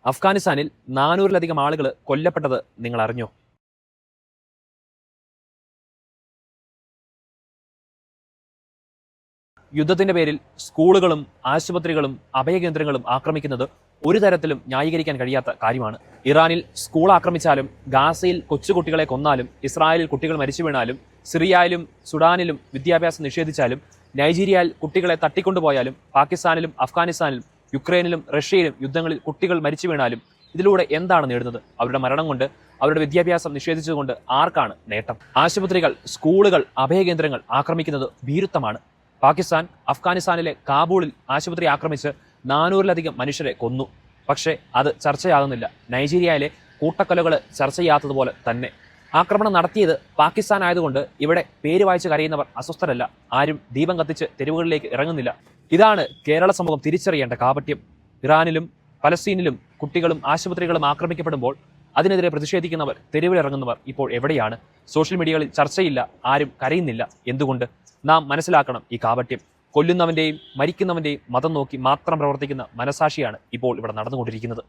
അഫ്ഗാനിസ്ഥാനിൽ 400-ലധികം ആളുകൾ കൊല്ലപ്പെട്ടത് നിങ്ങൾ അറിഞ്ഞോ? യുദ്ധത്തിന്റെ പേരിൽ സ്കൂളുകളും ആശുപത്രികളും അഭയകേന്ദ്രങ്ങളും ആക്രമിക്കുന്നത് ഒരു തരത്തിലും ന്യായീകരിക്കാൻ കഴിയാത്ത കാര്യമാണ്. ഇറാനിൽ സ്കൂൾ ആക്രമിച്ചാലും, ഗാസയിൽ കൊച്ചുകുട്ടികളെ കൊന്നാലും, ഇസ്രായേലിൽ കുട്ടികൾ മരിച്ചു വീണാലും, സിറിയയിലും സുഡാനിലും വിദ്യാഭ്യാസം നിഷേധിച്ചാലും, നൈജീരിയയിൽ കുട്ടികളെ തട്ടിക്കൊണ്ടുപോയാലും, പാകിസ്ഥാനിലും അഫ്ഗാനിസ്ഥാനിലും യുക്രൈനിലും റഷ്യയിലും യുദ്ധങ്ങളിൽ കുട്ടികൾ മരിച്ചു വീണാലും ഇതിലൂടെ എന്താണ് നേടുന്നത്? അവരുടെ മരണം കൊണ്ട്, അവരുടെ വിദ്യാഭ്യാസം നിഷേധിച്ചുകൊണ്ട് ആർക്കാണ് നേട്ടം? ആശുപത്രികൾ, സ്കൂളുകൾ, അഭയകേന്ദ്രങ്ങൾ ആക്രമിക്കുന്നത് ഭീരുത്വമാണ്. പാകിസ്ഥാൻ അഫ്ഗാനിസ്ഥാനിലെ കാബൂളിൽ ആശുപത്രി ആക്രമിച്ച് 400-ലധികം മനുഷ്യരെ കൊന്നു. പക്ഷേ അത് ചർച്ചയാകുന്നില്ല. നൈജീരിയയിലെ കൂട്ടക്കൊലകൾ ചർച്ച ചെയ്യാത്തതുപോലെ തന്നെ. ആക്രമണം നടത്തിയത് പാകിസ്ഥാൻ ആയതുകൊണ്ട് ഇവിടെ പേര് വായിച്ച് കരയുന്നവർ അസ്വസ്ഥരല്ല. ആരും ദീപം കത്തിച്ച് തെരുവുകളിലേക്ക് ഇറങ്ങുന്നില്ല. ഇതാണ് കേരള സമൂഹം തിരിച്ചറിയേണ്ട കാപട്യം. ഇറാനിലും പലസ്തീനിലും കുട്ടികളും ആശുപത്രികളും ആക്രമിക്കപ്പെടുമ്പോൾ അതിനെതിരെ പ്രതിഷേധിക്കുന്നവർ, തെരുവിലിറങ്ങുന്നവർ ഇപ്പോൾ എവിടെയാണ്? സോഷ്യൽ മീഡിയകളിൽ ചർച്ചയില്ല, ആരും കരയുന്നില്ല. എന്തുകൊണ്ട്? നാം മനസ്സിലാക്കണം ഈ കാപട്യം. കൊല്ലുന്നവന്റെയും മരിക്കുന്നവന്റെയും മതം നോക്കി മാത്രം പ്രവർത്തിക്കുന്ന മനസാക്ഷിയാണ് ഇപ്പോൾ ഇവിടെ നടന്നുകൊണ്ടിരിക്കുന്നത്.